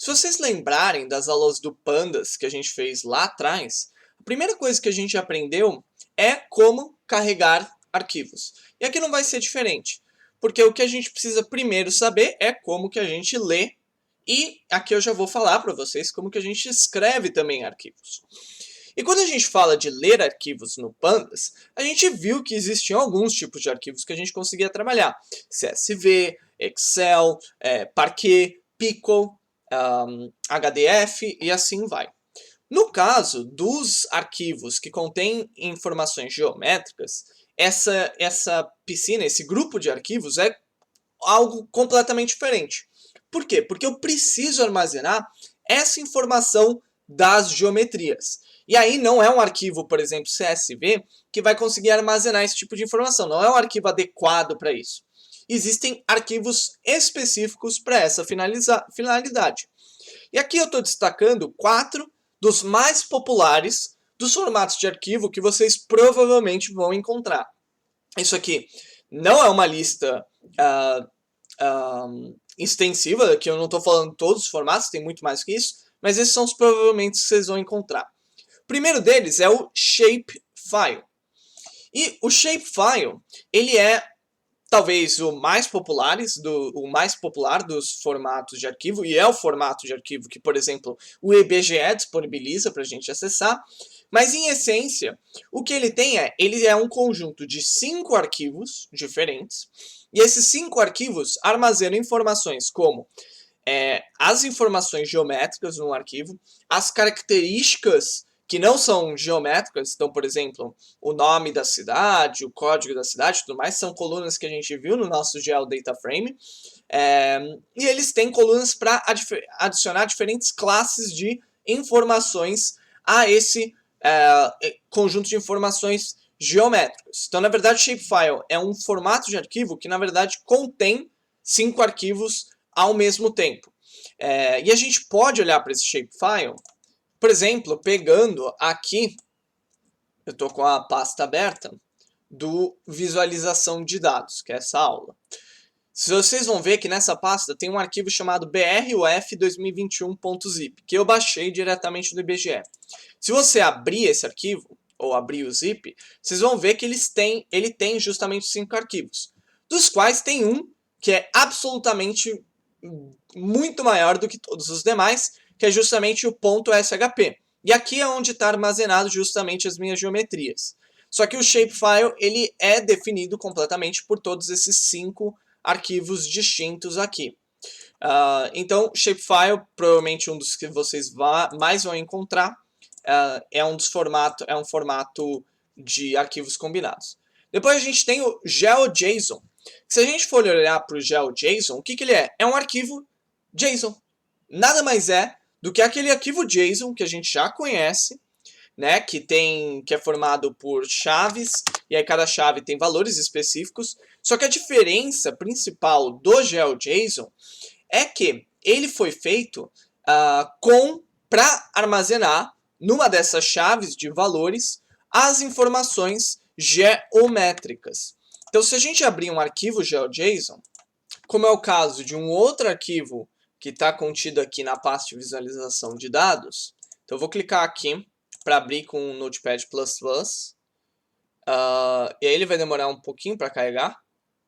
Se vocês lembrarem das aulas do Pandas que a gente fez lá atrás, a primeira coisa que a gente aprendeu é como carregar arquivos. E aqui não vai ser diferente, porque o que a gente precisa primeiro saber é como que a gente lê, e aqui eu já vou falar para vocês como que a gente escreve também arquivos. E quando a gente fala de ler arquivos no Pandas, a gente viu que existiam alguns tipos de arquivos que a gente conseguia trabalhar. CSV, Excel, Parquet, Pickle, HDF e assim vai. No caso dos arquivos que contêm informações geométricas, essa piscina, esse grupo de arquivos é algo completamente diferente. Por quê? Porque eu preciso armazenar essa informação das geometrias. E aí não é um arquivo, por exemplo, CSV, que vai conseguir armazenar esse tipo de informação. Não é um arquivo adequado para isso. Existem arquivos específicos para essa finalidade. E aqui eu estou destacando 4 dos mais populares dos formatos de arquivo que vocês provavelmente vão encontrar. Isso aqui não é uma lista extensiva, que eu não estou falando todos os formatos, tem muito mais que isso, mas esses são os provavelmente que vocês vão encontrar. O primeiro deles é o Shapefile. E o Shapefile, ele é talvez o mais popular dos formatos de arquivo, e é o formato de arquivo que, por exemplo, o IBGE disponibiliza para a gente acessar, mas em essência, o que ele é um conjunto de 5 arquivos diferentes, e esses 5 arquivos armazenam informações como as informações geométricas no arquivo, as características que não são geométricas, então, por exemplo, o nome da cidade, o código da cidade e tudo mais, são colunas que a gente viu no nosso GeoData Frame, e eles têm colunas para adicionar diferentes classes de informações a esse conjunto de informações geométricas. Então, na verdade, o Shapefile é um formato de arquivo que, na verdade, contém 5 arquivos ao mesmo tempo. E a gente pode olhar para esse Shapefile, por exemplo, pegando aqui, eu estou com a pasta aberta, do visualização de dados, que é essa aula. Se vocês vão ver que nessa pasta tem um arquivo chamado bruf2021.zip, que eu baixei diretamente do IBGE. Se você abrir esse arquivo, ou abrir o zip, vocês vão ver que ele tem justamente 5 arquivos, dos quais tem um que é absolutamente muito maior do que todos os demais, que é justamente o .shp. E aqui é onde está armazenado justamente as minhas geometrias. Só que o Shapefile ele é definido completamente por todos esses 5 arquivos distintos aqui. Então, Shapefile, provavelmente um dos que vocês mais vão encontrar, é um formato de arquivos combinados. Depois a gente tem o GeoJSON. Se a gente for olhar para o GeoJSON, o que ele é? É um arquivo JSON. Nada mais é do que aquele arquivo JSON que a gente já conhece, né, que é formado por chaves, e aí cada chave tem valores específicos. Só que a diferença principal do GeoJSON é que ele foi feito para armazenar numa dessas chaves de valores as informações geométricas. Então, se a gente abrir um arquivo GeoJSON, como é o caso de um outro arquivo que está contido aqui na pasta de visualização de dados, então eu vou clicar aqui para abrir com o Notepad++, e aí ele vai demorar um pouquinho para carregar,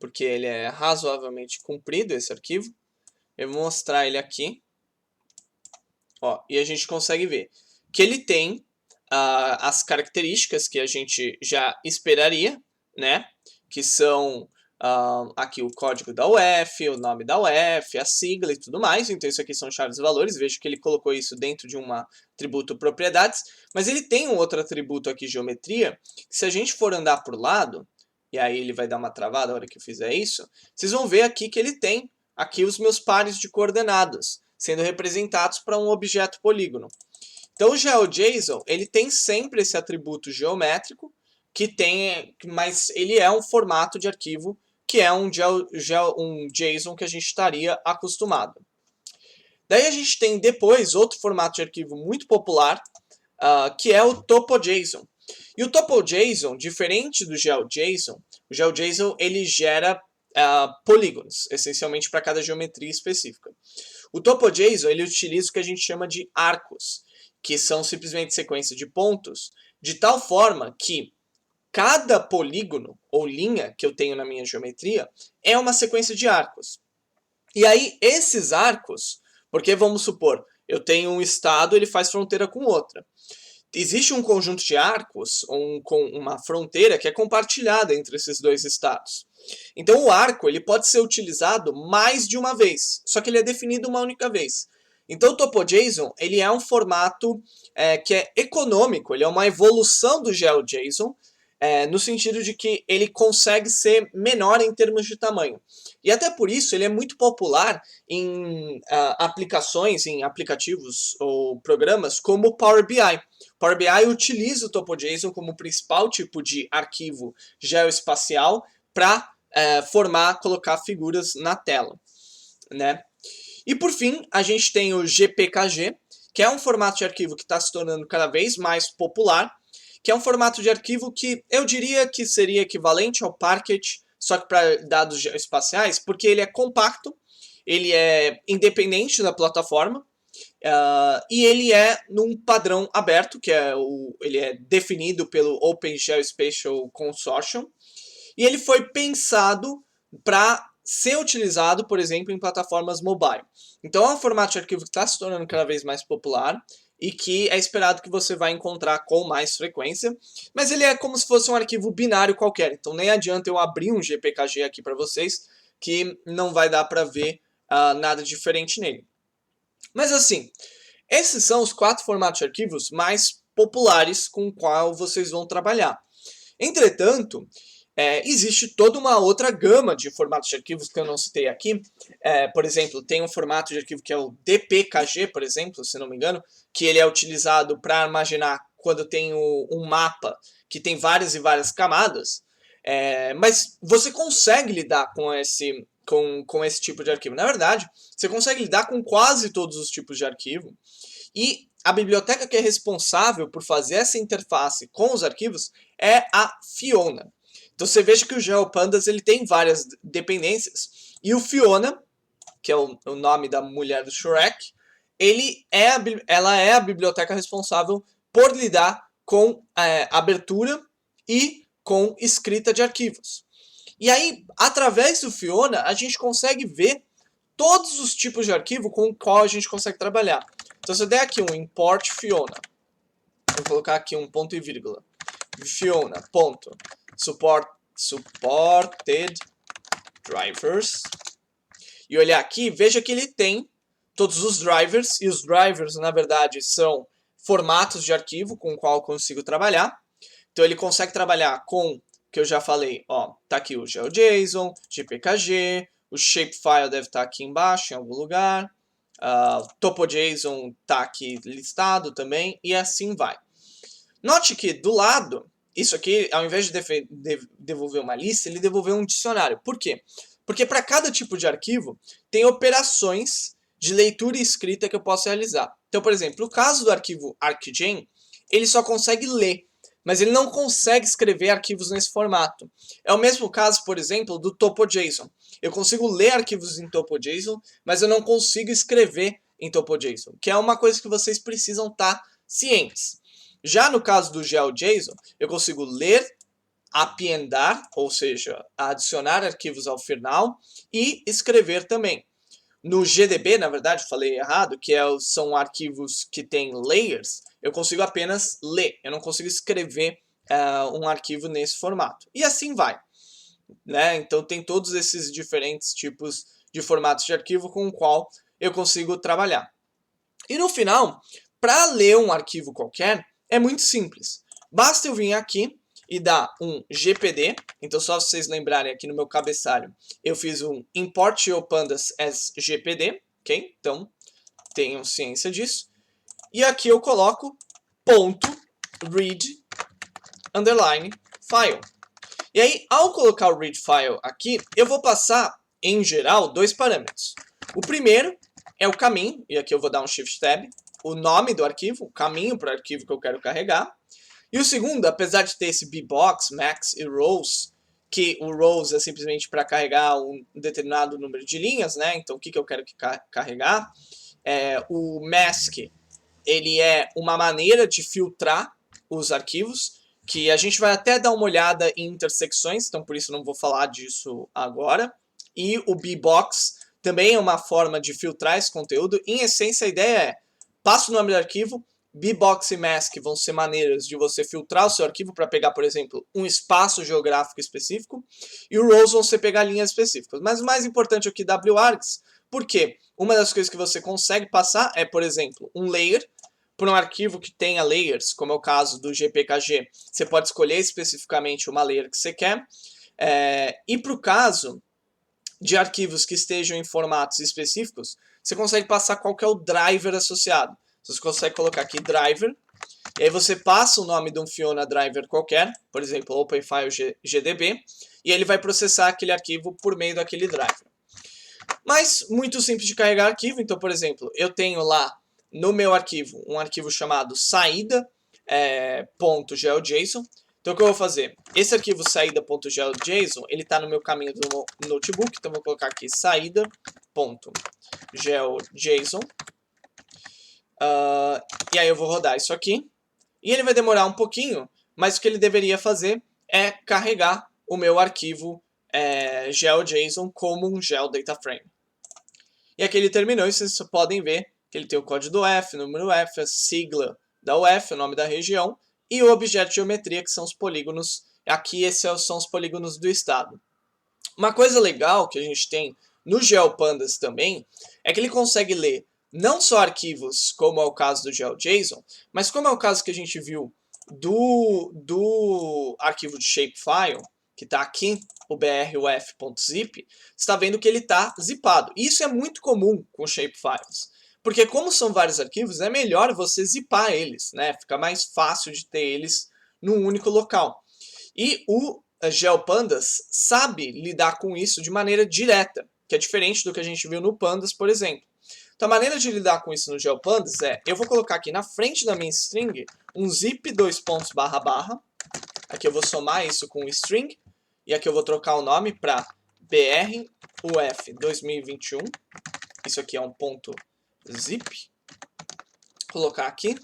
porque ele é razoavelmente comprido, esse arquivo. Eu vou mostrar ele aqui, e a gente consegue ver que ele tem as características que a gente já esperaria, né? Que são aqui o código da UF, o nome da UF, a sigla e tudo mais. Então isso aqui são chaves e valores. Vejo que ele colocou isso dentro de um atributo propriedades. Mas ele tem um outro atributo aqui, geometria, que se a gente for andar para o lado, e aí ele vai dar uma travada na hora que eu fizer isso, vocês vão ver aqui que ele tem aqui os meus pares de coordenadas, sendo representados para um objeto polígono. Então o GeoJSON, ele tem sempre esse atributo geométrico, mas ele é um formato de arquivo que é um JSON que a gente estaria acostumado. Daí a gente tem depois outro formato de arquivo muito popular, que é o TopoJSON. E o TopoJSON, diferente do GeoJSON, o GeoJSON ele gera polígonos, essencialmente para cada geometria específica. O TopoJSON ele utiliza o que a gente chama de arcos, que são simplesmente sequência de pontos, de tal forma que cada polígono ou linha que eu tenho na minha geometria é uma sequência de arcos. E aí, esses arcos, porque vamos supor, eu tenho um estado, ele faz fronteira com outra. Existe um conjunto de arcos, com uma fronteira que é compartilhada entre esses dois estados. Então, o arco ele pode ser utilizado mais de uma vez, só que ele é definido uma única vez. Então, o TopoJSON ele é um formato que é econômico, ele é uma evolução do GeoJSON, no sentido de que ele consegue ser menor em termos de tamanho. E até por isso ele é muito popular em aplicações, em aplicativos ou programas como o Power BI. Power BI utiliza o TopoJSON como principal tipo de arquivo geoespacial para colocar figuras na tela, né? E por fim, a gente tem o GPKG, que é um formato de arquivo que está se tornando cada vez mais popular, que é um formato de arquivo que eu diria que seria equivalente ao Parquet, só que para dados geoespaciais, porque ele é compacto, ele é independente da plataforma, e ele é num padrão aberto, ele é definido pelo Open Geospatial Consortium, e ele foi pensado para ser utilizado, por exemplo, em plataformas mobile. Então é um formato de arquivo que está se tornando cada vez mais popular e que é esperado que você vai encontrar com mais frequência, mas ele é como se fosse um arquivo binário qualquer, então nem adianta eu abrir um GPKG aqui para vocês, que não vai dar para ver nada diferente nele. Mas assim, esses são os 4 formatos de arquivos mais populares com o qual vocês vão trabalhar. Entretanto, existe toda uma outra gama de formatos de arquivos que eu não citei aqui. Por exemplo, tem um formato de arquivo que é o DPKG, por exemplo, se não me engano, que ele é utilizado para armazenar quando eu tenho um mapa que tem várias e várias camadas. Mas você consegue lidar com esse tipo de arquivo. Na verdade, você consegue lidar com quase todos os tipos de arquivo. E a biblioteca que é responsável por fazer essa interface com os arquivos é a Fiona. Então você veja que o GeoPandas ele tem várias dependências. E o Fiona, que é o nome da mulher do Shrek, ela é a biblioteca responsável por lidar com abertura e com escrita de arquivos. E aí, através do Fiona, a gente consegue ver todos os tipos de arquivo com o qual a gente consegue trabalhar. Então, se eu der aqui um import Fiona, vou colocar aqui um ponto e vírgula, Fiona, ponto, supported drivers, e olhar aqui, veja que ele tem todos os drivers, e os drivers, na verdade, são formatos de arquivo com o qual eu consigo trabalhar. Então, ele consegue trabalhar com, que eu já falei, ó, tá aqui o GeoJSON, GPKG, o shapefile deve estar aqui embaixo, em algum lugar, TopoJSON tá aqui listado também, e assim vai. Note que do lado, isso aqui, ao invés de devolver uma lista, ele devolveu um dicionário. Por quê? Porque para cada tipo de arquivo, tem operações de leitura e escrita que eu posso realizar. Então, por exemplo, no caso do arquivo ArcGen, ele só consegue ler, mas ele não consegue escrever arquivos nesse formato. É o mesmo caso, por exemplo, do TopoJSON. Eu consigo ler arquivos em TopoJSON, mas eu não consigo escrever em TopoJSON, que é uma coisa que vocês precisam estar cientes. Já no caso do GeoJSON, eu consigo ler, appendar, ou seja, adicionar arquivos ao final e escrever também. No GDB, na verdade, falei errado, que são arquivos que têm layers, eu consigo apenas ler, eu não consigo escrever um arquivo nesse formato. E assim vai, né? Então tem todos esses diferentes tipos de formatos de arquivo com o qual eu consigo trabalhar. E no final, para ler um arquivo qualquer, é muito simples. Basta eu vir aqui e dar um GPD, então só vocês lembrarem aqui no meu cabeçalho, eu fiz um import GeoPandas as GPD, ok? Então, tenham ciência disso. E aqui eu coloco ponto read underline file. E aí, ao colocar o read file aqui, eu vou passar, em geral, 2 parâmetros. O primeiro é o caminho, e aqui eu vou dar um shift tab, o nome do arquivo, o caminho para o arquivo que eu quero carregar. E o segundo, apesar de ter esse bbox, max e rows, que o rows é simplesmente para carregar um determinado número de linhas, né? Então, o que eu quero carregar? O mask, ele é uma maneira de filtrar os arquivos, que a gente vai até dar uma olhada em intersecções, então por isso não vou falar disso agora. E o bbox também é uma forma de filtrar esse conteúdo. Em essência, a ideia é, passa o nome do arquivo, bbox e mask vão ser maneiras de você filtrar o seu arquivo para pegar, por exemplo, um espaço geográfico específico, e o rows vão ser pegar linhas específicas. Mas o mais importante aqui, wargs, porque uma das coisas que você consegue passar é, por exemplo, um layer, por um arquivo que tenha layers, como é o caso do GPKG, você pode escolher especificamente uma layer que você quer. E para o caso de arquivos que estejam em formatos específicos, você consegue passar qual que é o driver associado. Você consegue colocar aqui driver, e aí você passa o nome de um Fiona driver qualquer, por exemplo, OpenFileGDB, e ele vai processar aquele arquivo por meio daquele driver. Mas muito simples de carregar arquivo, então, por exemplo, eu tenho lá no meu arquivo um arquivo chamado saída.geojson. Então o que eu vou fazer? Esse arquivo saída.geojson, ele está no meu caminho do notebook, então vou colocar aqui saída.geojson. E aí eu vou rodar isso aqui. E ele vai demorar um pouquinho, mas o que ele deveria fazer é carregar o meu arquivo GeoJSON como um GeoDataFrame. E aqui ele terminou, e vocês podem ver que ele tem o código do UF, o número UF, a sigla da UF, o nome da região, e o objeto de geometria, que são os polígonos. Aqui esses são os polígonos do estado. Uma coisa legal que a gente tem no GeoPandas também é que ele consegue ler não só arquivos, como é o caso do GeoJSON, mas como é o caso que a gente viu do arquivo de shapefile, que está aqui, o bruf.zip, você está vendo que ele está zipado. Isso é muito comum com shapefiles, porque como são vários arquivos, é melhor você zipar eles, né? Fica mais fácil de ter eles num único local. E o GeoPandas sabe lidar com isso de maneira direta, que é diferente do que a gente viu no Pandas, por exemplo. Então a maneira de lidar com isso no GeoPandas é, eu vou colocar aqui na frente da minha string um zip //, aqui eu vou somar isso com o string, e aqui eu vou trocar o nome para bruf 2021, isso aqui é um ponto zip, colocar aqui,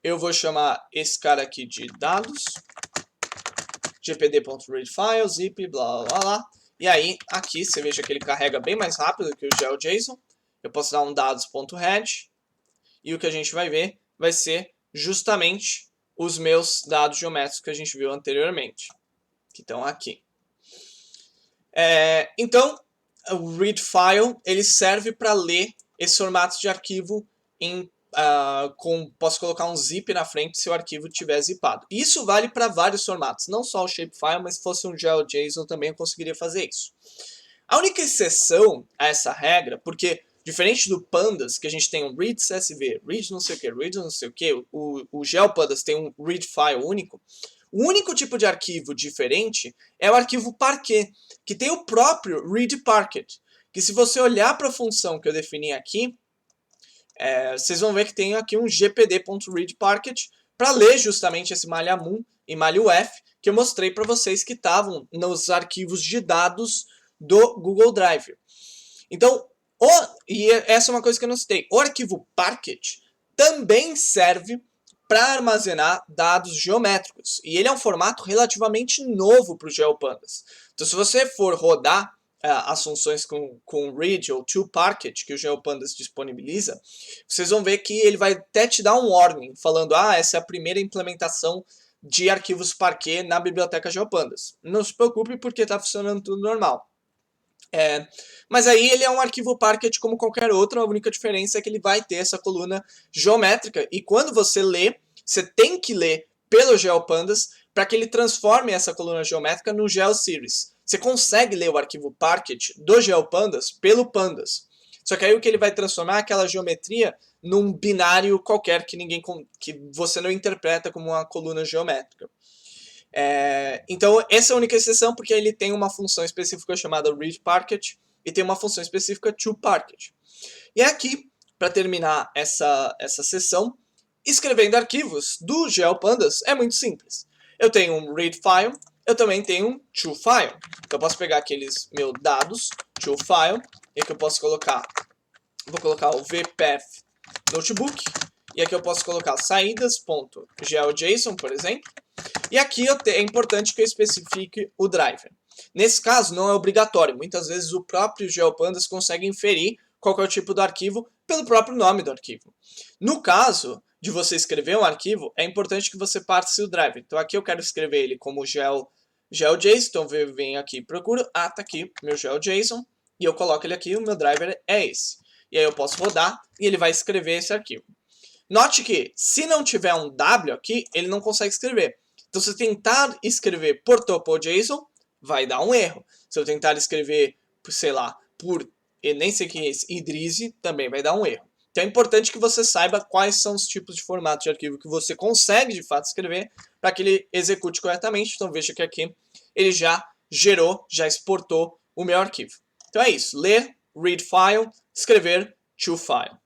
eu vou chamar esse cara aqui de dados, gpd.readfile, zip, blá blá blá, e aí aqui você veja que ele carrega bem mais rápido que o GeoJSON, eu posso dar um dados.head, e o que a gente vai ver vai ser justamente os meus dados geométricos que a gente viu anteriormente, que estão aqui. Então, o readFile ele serve para ler esse formato de arquivo posso colocar um zip na frente se o arquivo estiver zipado. Isso vale para vários formatos, não só o shapefile, mas se fosse um GeoJSON também eu conseguiria fazer isso. A única exceção a essa regra, porque diferente do Pandas, que a gente tem um read CSV, read não sei o que, read não sei o que, o GeoPandas tem um read file único. O único tipo de arquivo diferente é o arquivo Parquet, que tem o próprio readParquet, que se você olhar para a função que eu defini aqui, vocês vão ver que tem aqui um gpd.readParquet para ler justamente esse malha_mun e malha_uf que eu mostrei para vocês que estavam nos arquivos de dados do Google Drive. Então, e essa é uma coisa que eu não citei, o arquivo Parquet também serve para armazenar dados geométricos. E ele é um formato relativamente novo para o GeoPandas. Então, se você for rodar as funções com read ou toParquet que o GeoPandas disponibiliza, vocês vão ver que ele vai até te dar um warning, falando, essa é a primeira implementação de arquivos Parquet na biblioteca GeoPandas. Não se preocupe, porque está funcionando tudo normal. Mas aí ele é um arquivo Parquet como qualquer outro, a única diferença é que ele vai ter essa coluna geométrica, e quando você lê, você tem que ler pelo GeoPandas para que ele transforme essa coluna geométrica no GeoSeries. Você consegue ler o arquivo Parquet do GeoPandas pelo Pandas, só que aí o que ele vai transformar é aquela geometria num binário qualquer que você não interpreta como uma coluna geométrica. Então, essa é a única exceção, porque ele tem uma função específica chamada readParquet e tem uma função específica toParquet. E aqui, para terminar essa sessão, escrevendo arquivos do GeoPandas é muito simples. Eu tenho um readFile, eu também tenho um toFile. Então eu posso pegar aqueles meus dados, toFile, e aqui eu posso colocar, vou colocar o vpath notebook, e aqui eu posso colocar saídas.geojson, por exemplo, e aqui é importante que eu especifique o driver. Nesse caso não é obrigatório, muitas vezes o próprio GeoPandas consegue inferir qual é o tipo do arquivo pelo próprio nome do arquivo. No caso de você escrever um arquivo, é importante que você passe o driver. Então aqui eu quero escrever ele como GeoJSON, então eu venho aqui e procuro, tá aqui meu GeoJSON, e eu coloco ele aqui, o meu driver é esse. E aí eu posso rodar e ele vai escrever esse arquivo. Note que, se não tiver um W aqui, ele não consegue escrever. Então, se eu tentar escrever por topo.json, vai dar um erro. Se eu tentar escrever, sei lá, por, eu nem sei quem é esse, Idrizi, também vai dar um erro. Então, é importante que você saiba quais são os tipos de formato de arquivo que você consegue, de fato, escrever para que ele execute corretamente. Então, veja que aqui ele já gerou, já exportou o meu arquivo. Então, é isso. Ler, read file, escrever, toFile.